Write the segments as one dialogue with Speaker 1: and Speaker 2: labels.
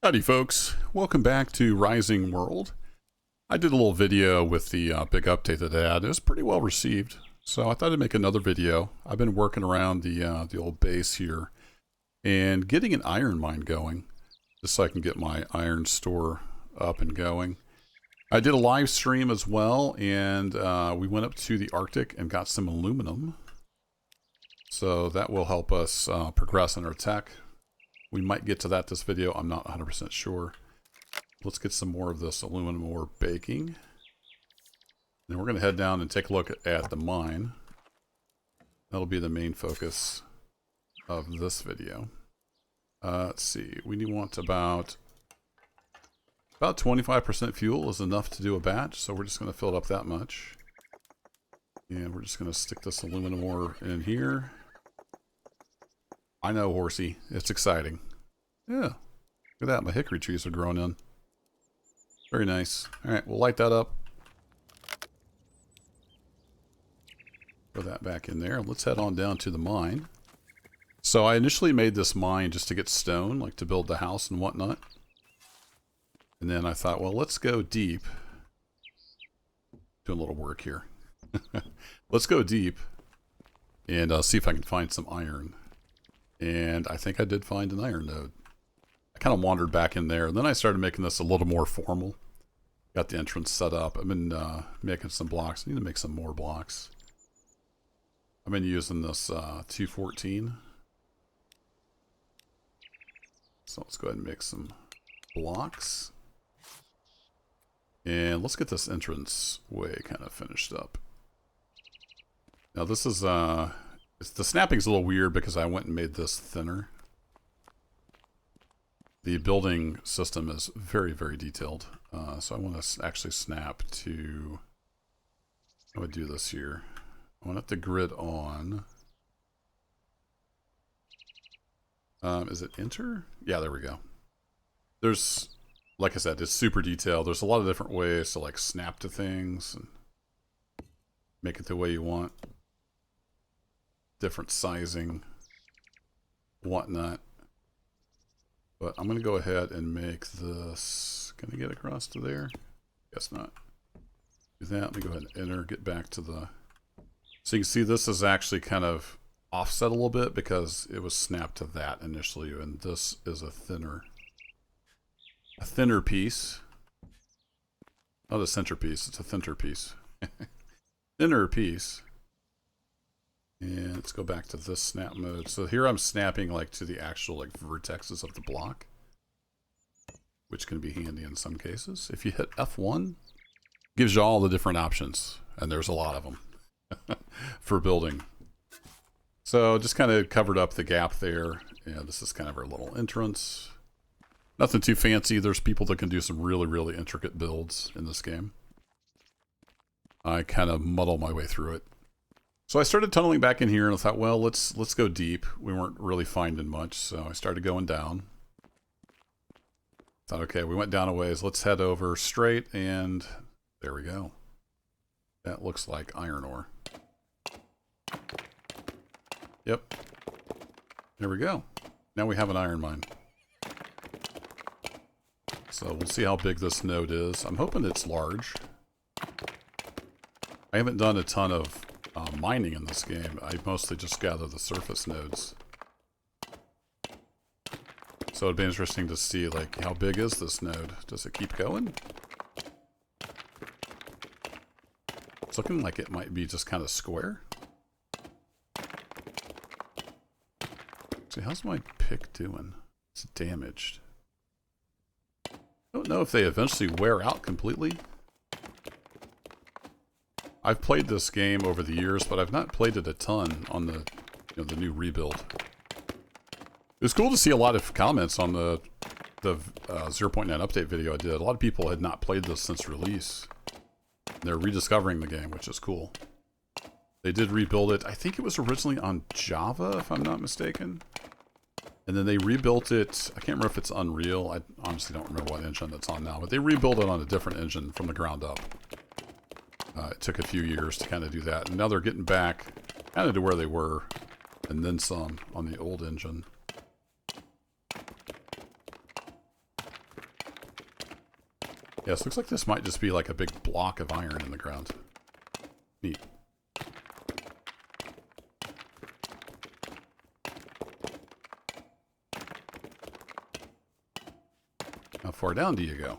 Speaker 1: Howdy folks, welcome back to Rising World. I did a little video with the big update that they had. It was pretty well received, so I thought I'd make another video. I've been working around the old base here and getting an iron mine going, just so I can get my iron store up and going. I did a live stream as well, and we went up to the Arctic and got some aluminum. So that will help us progress in our tech. We might get to that this video. I'm not 100% sure. Let's get some more of this aluminum ore baking. Then we're going to head down and take a look at the mine. That'll be the main focus of this video. Let's see. We want about 25% fuel is enough to do a batch. So we're just going to fill it up that much. And we're just going to stick this aluminum ore in here. I know, horsey. It's exciting. Yeah. Look at that. My hickory trees are growing in. Very nice. Alright, we'll light that up. Throw that back in there. Let's head on down to the mine. So I initially made this mine just to get stone, like to build the house and whatnot. And then I thought, well, let's go deep. Doing a little work here. Let's go deep and see if I can find some iron. And I think I did find an iron node. I kind of wandered back in there, and then I started making this a little more formal. Got the entrance set up. I've been making some blocks. I need to make some more blocks. I've been using this 214. So let's go ahead and make some blocks. And let's get this entrance way kind of finished up. Now this is the snapping's a little weird because I went and made this thinner. The building system is very, very detailed. So I want to actually snap to... I would do this here. I want the grid on. Is it enter? Yeah, there we go. There's, like I said, it's super detailed. There's a lot of different ways to like snap to things and make it the way you want. Different sizing, whatnot. But I'm going to go ahead and make this. Can I get across to there? Guess not. Do that. Let me go ahead and enter. Get back to the. So you can see this is actually kind of offset a little bit because it was snapped to that initially, and this is a thinner piece. Not a centerpiece. It's a thinner piece. Thinner piece. And let's go back to this snap mode. So here I'm snapping like to the actual like vertexes of the block, which can be handy in some cases. If you hit F1, gives you all the different options, and there's a lot of them for building. So just kind of covered up the gap there. Yeah, this is kind of our little entrance. Nothing too fancy. There's people that can do some really, really intricate builds in this game. I kind of muddle my way through it. So I started tunneling back in here and I thought, well, let's go deep. We weren't really finding much, so I started going down. Thought, okay, we went down a ways. Let's head over straight, and there we go. That looks like iron ore. Yep. There we go. Now we have an iron mine. So we'll see how big this node is. I'm hoping it's large. I haven't done a ton of mining in this game. I mostly just gather the surface nodes. So it'd be interesting to see, like, how big is this node? Does it keep going? It's looking like it might be just kind of square. See, how's my pick doing? It's damaged. I don't know if they eventually wear out completely. I've played this game over the years, but I've not played it a ton on the, the new rebuild. It was cool to see a lot of comments on the 0.9 update video I did. A lot of people had not played this since release. They're rediscovering the game, which is cool. They did rebuild it. I think it was originally on Java, if I'm not mistaken. And then they rebuilt it. I can't remember if it's Unreal. I honestly don't remember what engine it's on now, but they rebuilt it on a different engine from the ground up. It took a few years to kind of do that, and now they're getting back kind of to where they were, and then some on the old engine. Yeah, so looks like this might just be like a big block of iron in the ground. Neat. How far down do you go?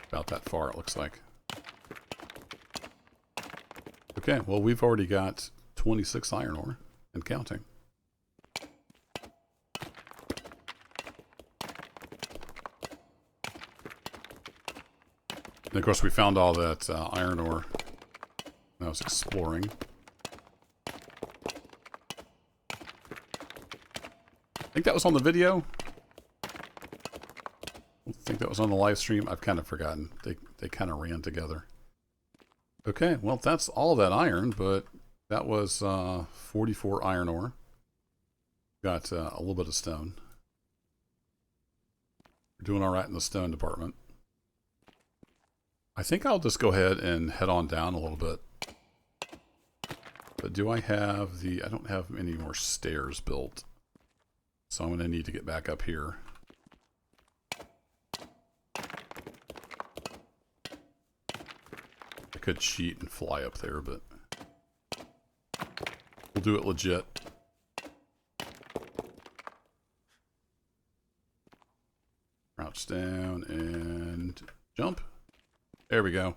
Speaker 1: About that far, it looks like. Okay, well, we've already got 26 iron ore and counting. And of course, we found all that iron ore when I was exploring. I think that was on the video. I think that was on the live stream. I've kind of forgotten. They kind of ran together. Okay, well, that's all that iron, but that was 44 iron ore. Got a little bit of stone. We're doing all right in the stone department. I think I'll just go ahead and head on down a little bit. But do I have the... I don't have any more stairs built. So I'm going to need to get back up here. I could cheat and fly up there, but... we'll do it legit. Crouch down and jump. There we go.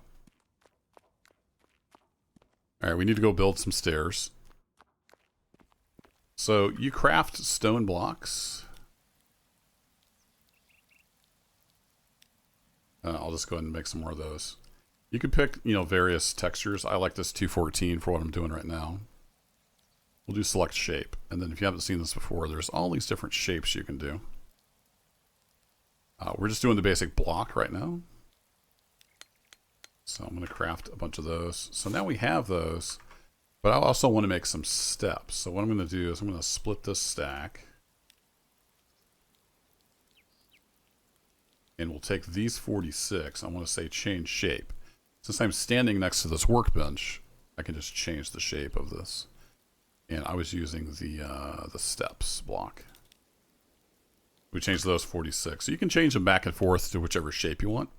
Speaker 1: Alright, we need to go build some stairs. So, you craft stone blocks. I'll just go ahead and make some more of those. You can pick, you know, various textures. I like this 214 for what I'm doing right now. We'll do select shape. And then if you haven't seen this before, there's all these different shapes you can do. We're just doing the basic block right now. So I'm going to craft a bunch of those. So now we have those, but I also want to make some steps. So what I'm going to do is I'm going to split this stack. And we'll take these 46. I want to say change shape. Since I'm standing next to this workbench, I can just change the shape of this. And I was using the steps block. We changed those 46. So you can change them back and forth to whichever shape you want,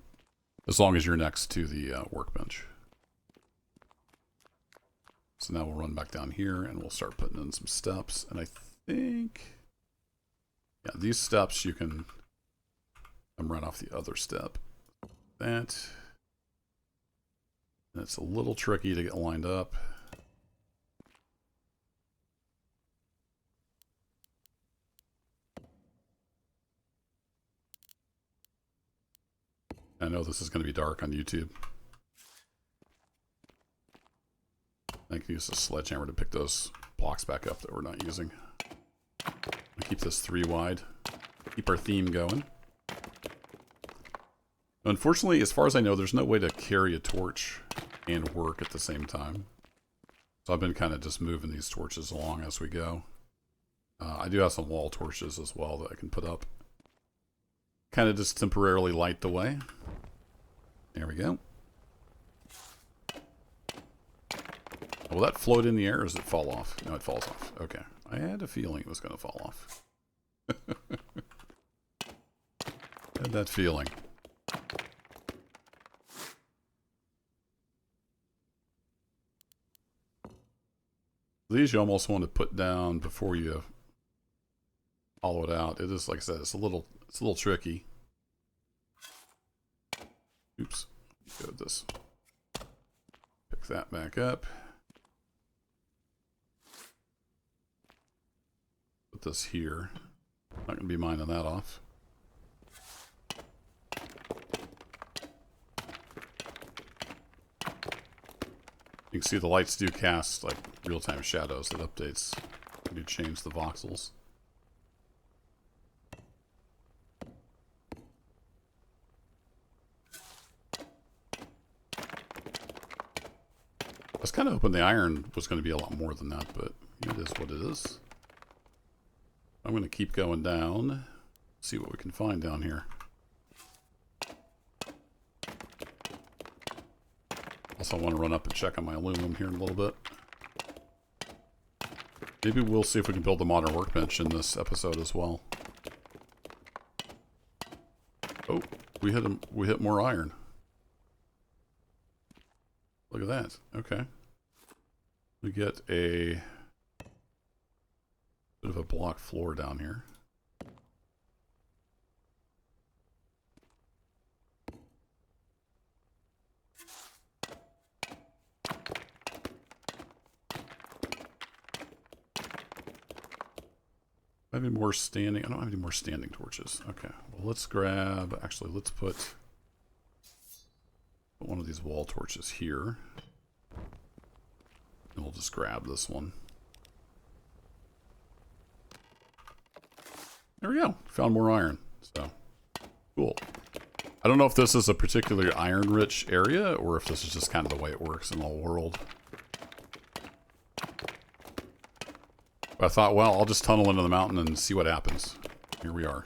Speaker 1: as long as you're next to the workbench. So now we'll run back down here and we'll start putting in some steps. And I think, yeah, these steps you can come right off the other step. That. And it's a little tricky to get lined up. I know this is going to be dark on YouTube. I can use the sledgehammer to pick those blocks back up that we're not using. I'll keep this 3 wide. Keep our theme going. Unfortunately, as far as I know, there's no way to carry a torch and work at the same time. So I've been kind of just moving these torches along as we go. I do have some wall torches as well that I can put up. Kind of just temporarily light the way. There we go. Will that float in the air or does it fall off? No, it falls off. Okay. I had a feeling it was going to fall off. Had that feeling. These you almost want to put down before you hollow it out. It is, like I said, it's a little tricky. Oops. Go with this. Pick that back up. Put this here. Not going to be minding that off. You can see the lights do cast like real-time shadows. It updates when you change the voxels. I was kind of hoping the iron was going to be a lot more than that, but it is what it is. I'm going to keep going down, see what we can find down here. Also, I want to run up and check on my aluminum here in a little bit. Maybe we'll see if we can build a modern workbench in this episode as well. Oh, we hit more iron. Look at that. Okay. We get a bit of a block floor down here. I have any more standing? I don't have any more standing torches. Okay. Well, let's grab... Actually, let's put one of these wall torches here. And we'll just grab this one. There we go. Found more iron. So, cool. I don't know if this is a particularly iron-rich area, or if this is just kind of the way it works in the whole world. But I thought, well, I'll just tunnel into the mountain and see what happens. Here we are.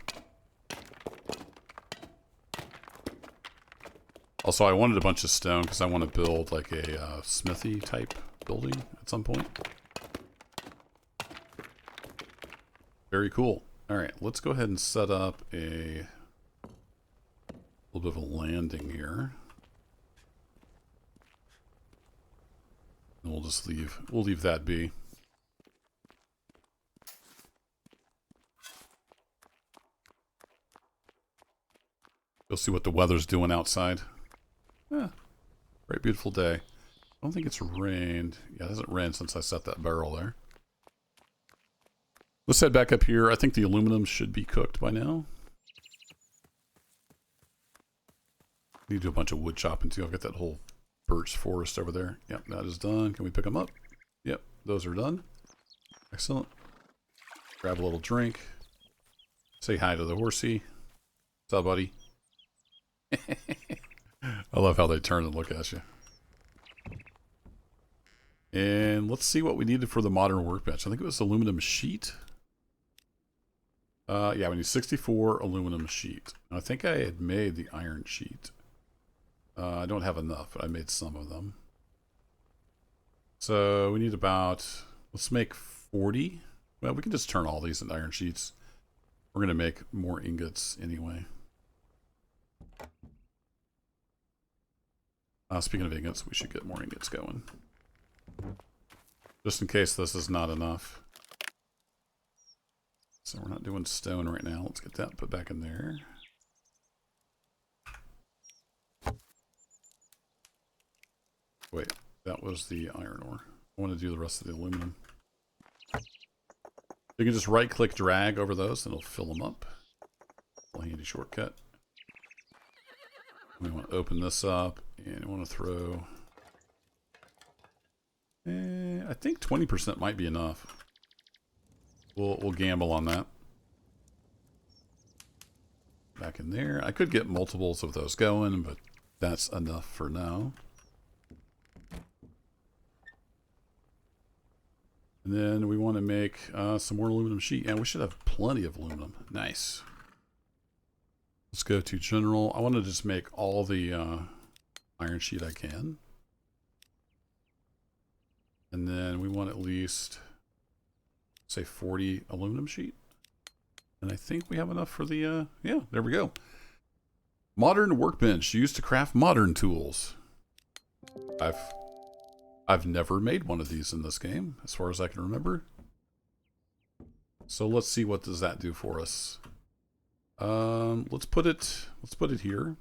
Speaker 1: Also, I wanted a bunch of stone because I want to build like a smithy type building at some point. Very cool. All right, let's go ahead and set up a little bit of a landing here. And we'll just leave that be. You'll see what the weather's doing outside. Yeah, very beautiful day. I don't think it's rained. Yeah, it hasn't rained since I set that barrel there. Let's head back up here. I think the aluminum should be cooked by now. Need to do a bunch of wood chopping too. I've got that whole birch forest over there. Yep, that is done. Can we pick them up? Yep, those are done. Excellent. Grab a little drink. Say hi to the horsey. What's up, buddy? I love how they turn and look at you. And let's see what we needed for the modern workbench. I think it was aluminum sheet. Yeah, we need 64 aluminum sheet. I think I had made the iron sheet. I don't have enough, but I made some of them. So we need about, let's make 40. Well, we can just turn all these into iron sheets. We're going to make more ingots anyway. Speaking of ingots, we should get more ingots going. Just in case this is not enough. So we're not doing stone right now. Let's get that put back in there. Wait, that was the iron ore. I want to do the rest of the aluminum. You can just right-click drag over those and it'll fill them up. A handy shortcut. We want to open this up and we want to throw... I think 20% might be enough. We'll gamble on that. Back in there. I could get multiples of those going, but that's enough for now. And then we want to make some more aluminum sheet. And we should have plenty of aluminum. Nice. Let's go to general. I want to just make all the iron sheet I can. And then we want at least, say, 40 aluminum sheet. And I think we have enough for the, yeah, there we go. Modern workbench used to craft modern tools. I've never made one of these in this game, as far as I can remember. So let's see, what does that do for us? Let's put it here.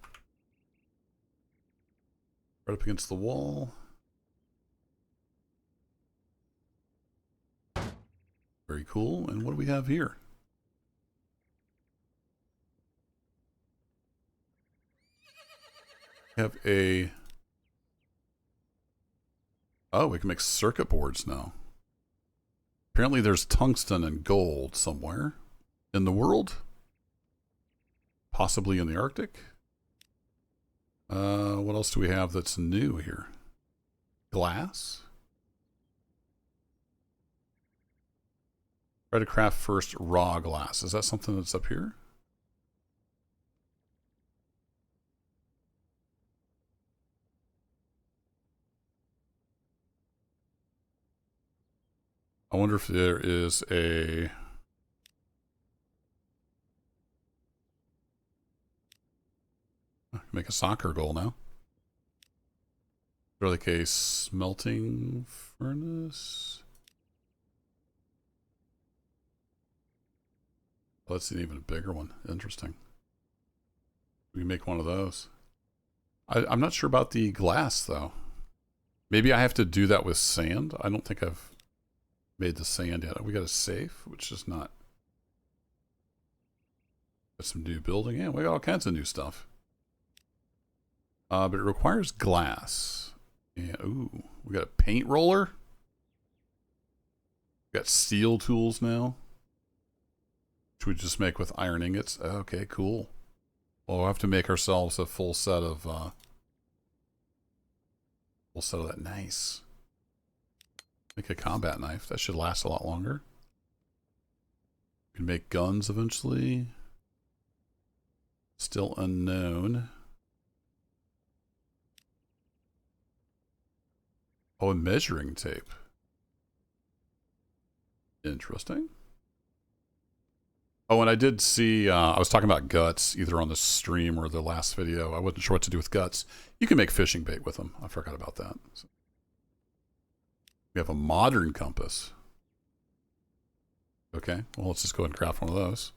Speaker 1: Right up against the wall. Very cool. And what do we have here? We have a... Oh, we can make circuit boards now. Apparently there's tungsten and gold somewhere in the world. Possibly in the Arctic. What else do we have that's new here? Glass. Try to craft first raw glass. Is that something that's up here? I wonder if there is a... make a soccer goal now. Really case smelting furnace. Oh, that's an even bigger one. Interesting. We can make one of those. I'm not sure about the glass though. Maybe I have to do that with sand. I don't think I've made the sand yet. We got a safe, which is not. Got some new building. Yeah, we got all kinds of new stuff. But it requires glass. And ooh, we got a paint roller. We got steel tools now, which we just make with iron ingots. Okay, cool. Well, we'll have to make ourselves a full set of that. Nice. Make a combat knife. That should last a lot longer. We can make guns eventually. Still unknown. Oh, and measuring tape. Interesting. Oh, and I did see, I was talking about guts, either on the stream or the last video. I wasn't sure what to do with guts. You can make fishing bait with them. I forgot about that. So we have a modern compass. Okay, well, let's just go ahead and craft one of those.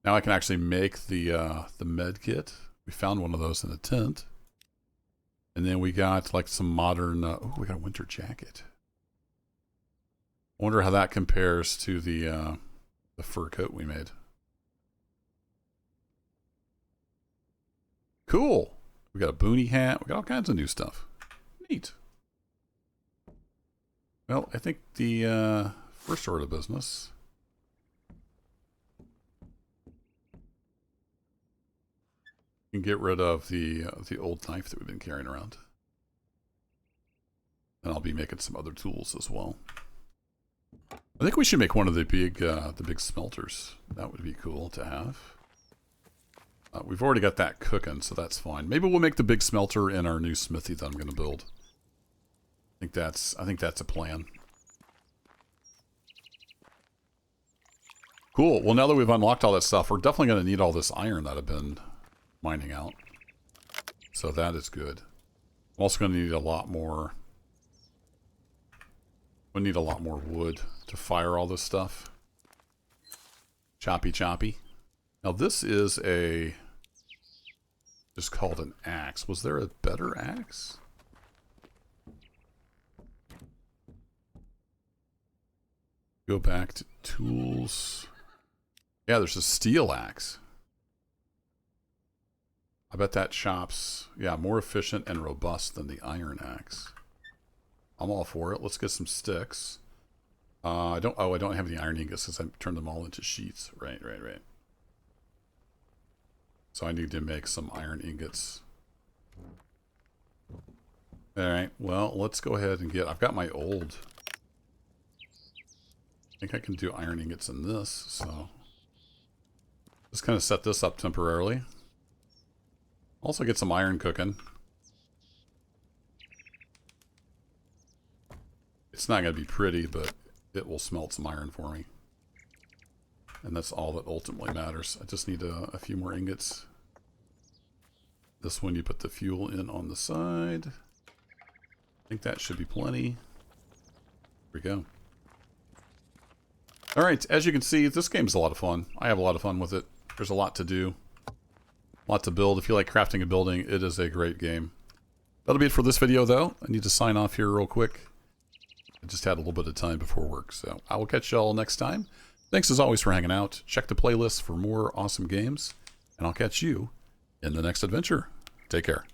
Speaker 1: Now I can actually make the med kit. We found one of those in the tent. And then we got like some modern, oh, we got a winter jacket. I wonder how that compares to the fur coat we made. Cool. We got a boonie hat. We got all kinds of new stuff. Neat. Well, I think the first order of business. We can get rid of the old knife that we've been carrying around. And I'll be making some other tools as well. I think we should make one of the big smelters. That would be cool to have. We've already got that cooking, so that's fine. Maybe we'll make the big smelter in our new smithy that I'm going to build. I think that's a plan. Cool. Well, now that we've unlocked all that stuff, we're definitely going to need all this iron that I've been mining out. So that is good. I'm also going to need a lot more. We need a lot more wood to fire all this stuff. Choppy choppy. Now this is just called an axe. Was there a better axe? Go back to tools. Yeah, there's a steel axe. I bet that chops, yeah, more efficient and robust than the iron axe. I'm all for it. Let's get some sticks. I don't have the iron ingots because I turned them all into sheets. Right. So I need to make some iron ingots. Alright, well, let's go ahead and I've got my old. I think I can do iron ingots in this, so. Just kind of set this up temporarily. Also get some iron cooking. It's not going to be pretty, but it will smelt some iron for me. And that's all that ultimately matters. I just need a few more ingots. This one you put the fuel in on the side. I think that should be plenty. Here we go. Alright, as you can see, this game's a lot of fun. I have a lot of fun with it. There's a lot to do. A lot to build. If you like crafting a building, it is a great game. That'll be it for this video, though. I need to sign off here real quick. I just had a little bit of time before work, so I will catch y'all next time. Thanks as always for hanging out. Check the playlist for more awesome games, and I'll catch you in the next adventure. Take care.